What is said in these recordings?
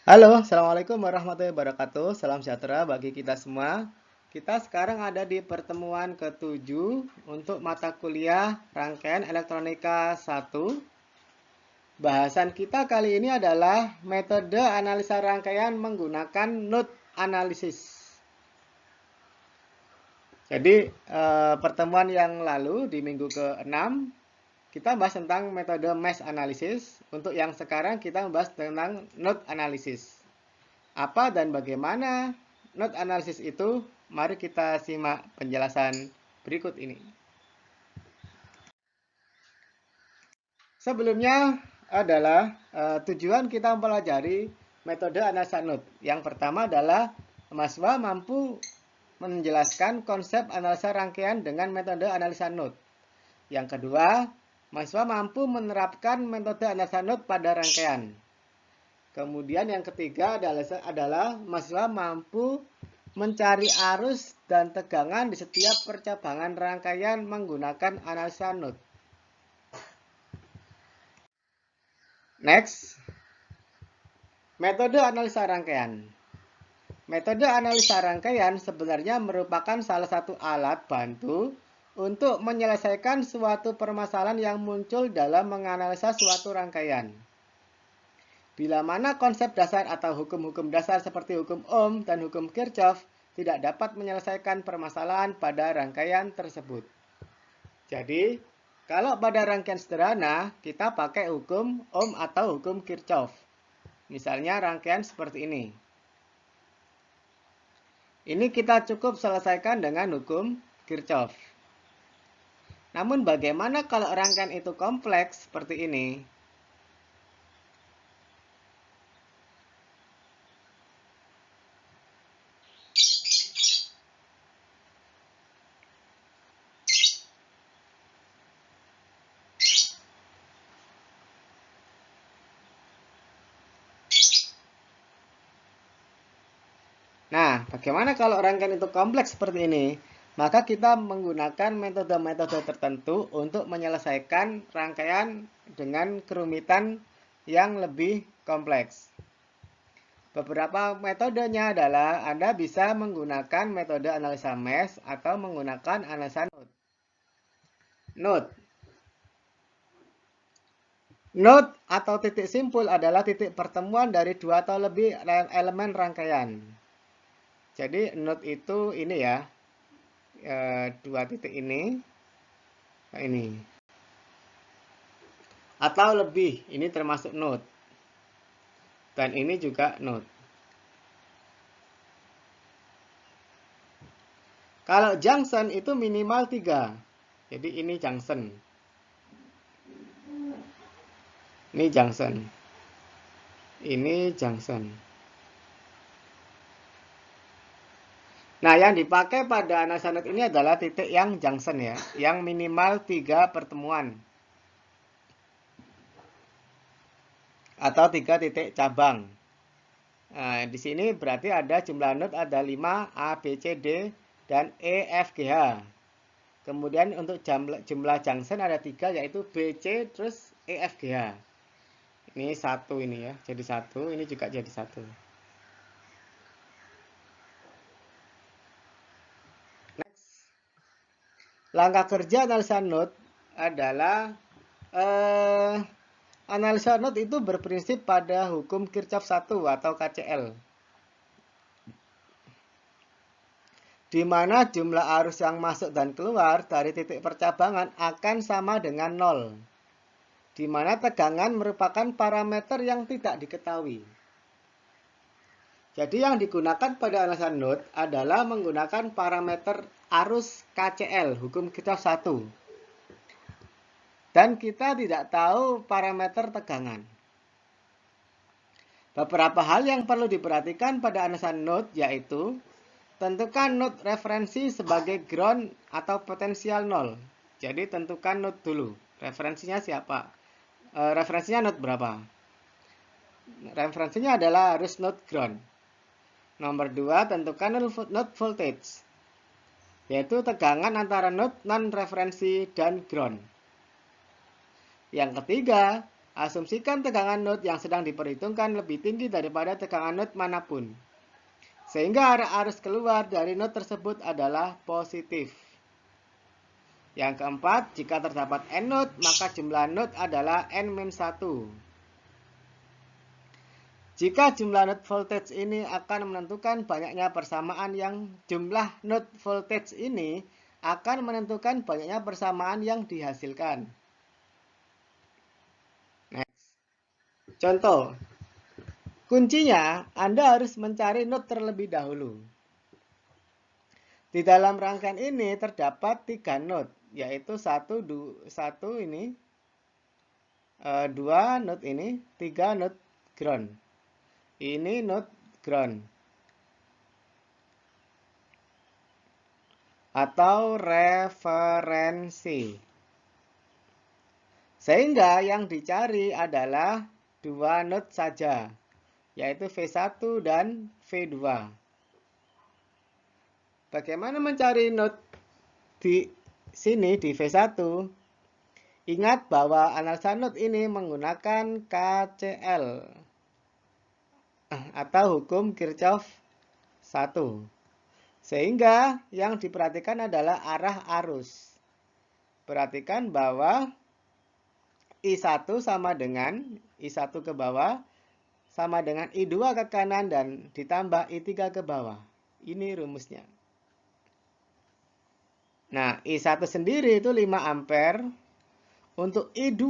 Halo, Assalamualaikum warahmatullahi wabarakatuh. Salam sejahtera bagi kita semua. Kita sekarang ada di pertemuan ke-7 untuk mata kuliah rangkaian elektronika 1. Bahasan kita kali ini adalah metode analisa rangkaian menggunakan node analisis. Jadi, pertemuan yang lalu di minggu ke-6 kita bahas tentang metode mesh analysis. Untuk yang sekarang kita membahas tentang node analysis. Apa dan bagaimana node analisis itu? Mari kita simak penjelasan berikut ini. Sebelumnya adalah tujuan kita mempelajari metode analisa node. Yang pertama adalah mahasiswa mampu menjelaskan konsep analisa rangkaian dengan metode analisa node. Yang kedua, mahasiswa mampu menerapkan metode analisa node pada rangkaian. Kemudian yang ketiga adalah mahasiswa mampu mencari arus dan tegangan di setiap percabangan rangkaian menggunakan analisa node. Next, metode analisa rangkaian. Metode analisa rangkaian sebenarnya merupakan salah satu alat bantu untuk menyelesaikan suatu permasalahan yang muncul dalam menganalisa suatu rangkaian. Bila mana konsep dasar atau hukum-hukum dasar seperti hukum Ohm dan hukum Kirchhoff tidak dapat menyelesaikan permasalahan pada rangkaian tersebut. Jadi, kalau pada rangkaian sederhana, kita pakai hukum Ohm atau hukum Kirchhoff. Misalnya rangkaian seperti ini. Ini kita cukup selesaikan dengan hukum Kirchhoff. Namun bagaimana kalau rangkaian itu kompleks seperti ini? Nah, bagaimana kalau rangkaian itu kompleks seperti ini? Maka kita menggunakan metode-metode tertentu untuk menyelesaikan rangkaian dengan kerumitan yang lebih kompleks. Beberapa metodenya adalah Anda bisa menggunakan metode analisa mesh atau menggunakan analisa node. Node atau titik simpul adalah titik pertemuan dari dua atau lebih elemen rangkaian. Jadi node itu ini ya, dua titik ini, atau lebih, ini termasuk node. Dan ini juga node. Kalau junction itu minimal 3. Jadi ini junction. Ini junction. Ini junction. Nah, yang dipakai pada analisa node ini adalah titik yang junction ya, yang minimal 3 pertemuan. Atau 3 titik cabang. Nah, di sini berarti ada jumlah node ada 5 A, B, C, D dan E, F, G, H. Kemudian untuk jumlah junction ada 3 yaitu B, C terus E, F, G, H. Ini satu ini ya, jadi satu, ini juga jadi satu. Next. Langkah kerja analisa node adalah analisa node itu berprinsip pada hukum Kirchhoff 1 atau KCL. Di mana jumlah arus yang masuk dan keluar dari titik percabangan akan sama dengan 0. Di mana tegangan merupakan parameter yang tidak diketahui. Jadi yang digunakan pada analisa node adalah menggunakan parameter arus KCL, hukum Kirchhoff 1. Dan kita tidak tahu parameter tegangan. Beberapa hal yang perlu diperhatikan pada analisa node yaitu tentukan node referensi sebagai ground atau potensial 0. Jadi tentukan node dulu. Referensinya siapa? Referensinya node berapa? Referensinya adalah harus node ground. Nomor 2, tentukan node voltage. Yaitu tegangan antara node non-referensi dan ground. Yang ketiga, Asumsikan tegangan not yang sedang diperhitungkan lebih tinggi daripada tegangan not manapun, sehingga arah arus keluar dari not tersebut adalah positif. Yang keempat, jika terdapat n not, maka jumlah not adalah n-1. Jika jumlah not voltage ini akan menentukan banyaknya persamaan yang jumlah not voltage ini akan menentukan banyaknya persamaan yang dihasilkan. Next. Contoh. Kuncinya, Anda harus mencari not terlebih dahulu. Di dalam rangkaian ini terdapat 3 not, yaitu 1, 2 ini, 2 not ini, 3 not ground. Ini not ground. Atau referensi. Sehingga yang dicari adalah 2 not saja, yaitu V1 dan V2. Bagaimana mencari not di sini di V1? Ingat bahwa analisa not ini menggunakan KCL atau hukum Kirchhoff 1. Sehingga yang diperhatikan adalah arah arus. Perhatikan bahwa I1 sama dengan I1 ke bawah sama dengan I2 ke kanan dan ditambah I3 ke bawah. Ini rumusnya. Nah, I1 sendiri itu 5 ampere. Untuk I2,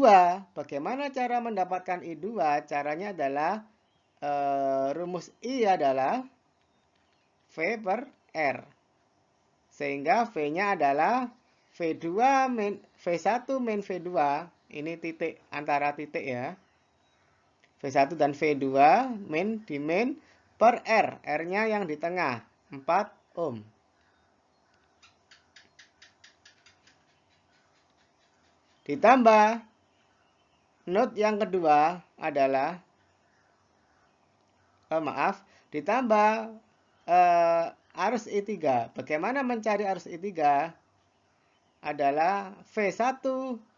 bagaimana cara mendapatkan I2? Caranya adalah rumus I adalah V per R. Sehingga V-nya adalah V1 min V2. Ini titik antara titik ya. V1 dan V2 min di min per R. R-nya yang di tengah, 4 ohm. Ditambah not yang kedua adalah ditambah arus I3. Bagaimana mencari arus I3? Adalah V1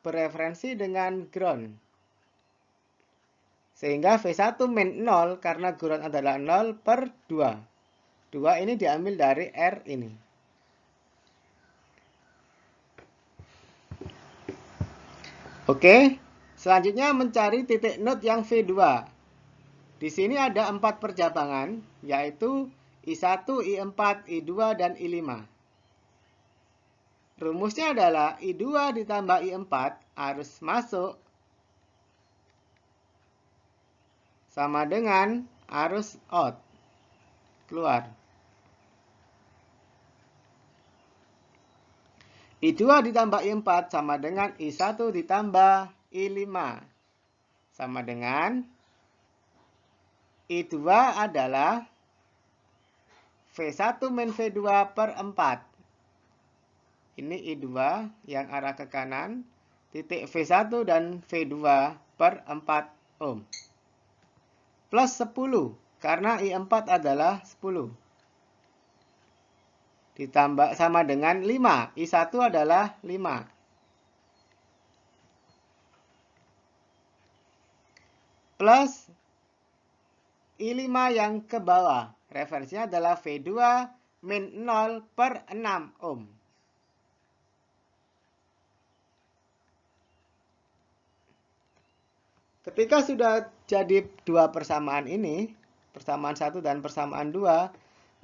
bereferensi dengan ground. Sehingga V1 min 0 karena ground adalah 0 per 2. 2 ini diambil dari R ini. Oke, selanjutnya mencari titik not yang V2. Di sini ada 4 perjabangan, yaitu I1, I4, I2, dan I5. Rumusnya adalah I2 ditambah I4 arus masuk sama dengan arus out, keluar. I2 ditambah I4 sama dengan I1 ditambah I5. Sama dengan I2 adalah V1 min V2 per 4. Ini I2 yang arah ke kanan. Titik V1 dan V2 per 4 ohm. Plus 10. Karena I4 adalah 10. Ditambah sama dengan 5. I1 adalah 5. Plus I5 yang ke bawah. Referensinya adalah V2 min 0 per 6 ohm. Ketika sudah jadi dua persamaan ini, persamaan 1 dan persamaan 2,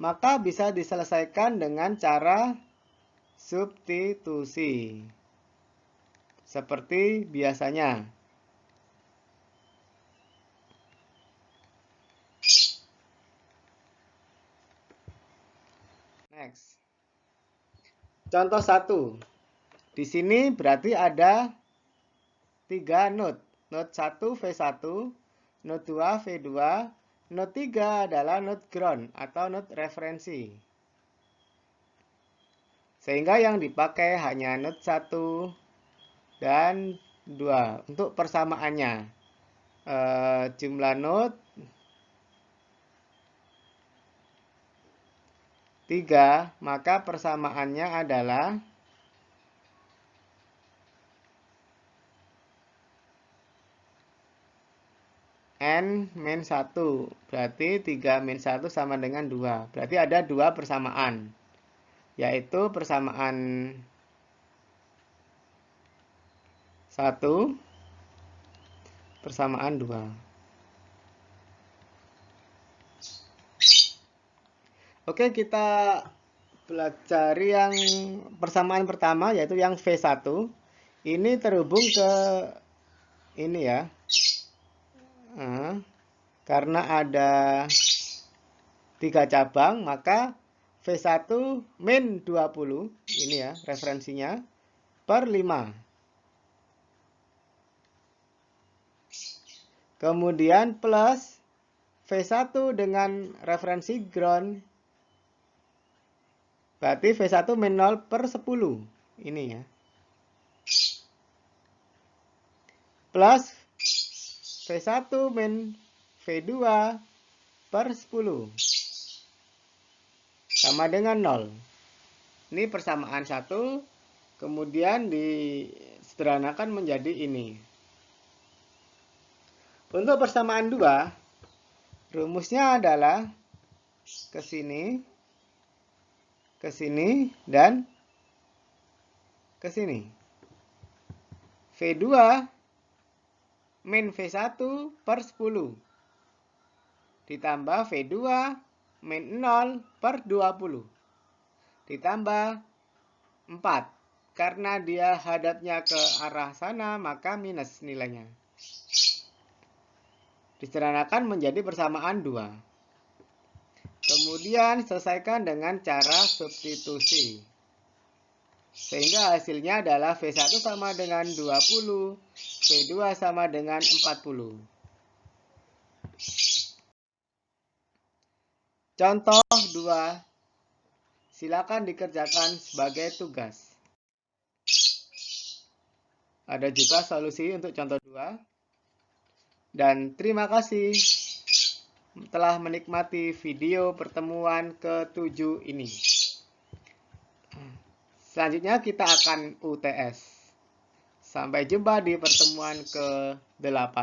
maka bisa diselesaikan dengan cara substitusi. Seperti biasanya. Next. Contoh 1. Di sini berarti ada 3 not. Not 1 V1, not 2 V2, not 3 adalah not ground atau not referensi. Sehingga yang dipakai hanya not 1 dan 2 untuk persamaannya. Jumlah not 3, maka persamaannya adalah N min 1. Berarti 3 min 1 sama dengan 2. Berarti ada 2 persamaan. Yaitu persamaan 1, persamaan 2. Oke, kita belajar yang persamaan pertama, yaitu yang V1. Ini terhubung ke ini ya. Karena ada 3 cabang, maka V1 min 20, ini ya referensinya, per 5. Kemudian plus V1 dengan referensi ground, berarti V1 min 0 per 10. Ini ya. Plus V1 min V2 per 10. Sama dengan 0. Ini persamaan 1. Kemudian disederhanakan menjadi ini. Untuk persamaan 2, rumusnya adalah ke sini, dan ke sini. V2 min V1 per 10. Ditambah V2 min 0 per 20. Ditambah 4. Karena dia hadapnya ke arah sana, maka minus nilainya. Disederhanakan menjadi persamaan 2. Kemudian selesaikan dengan cara substitusi. Sehingga hasilnya adalah V1 sama dengan 20, V2 sama dengan 40. Contoh 2, silakan dikerjakan sebagai tugas. Ada juga solusi untuk contoh 2. Dan terima kasih telah menikmati video pertemuan ke-7 ini. Selanjutnya kita akan UTS. Sampai jumpa di pertemuan ke-8.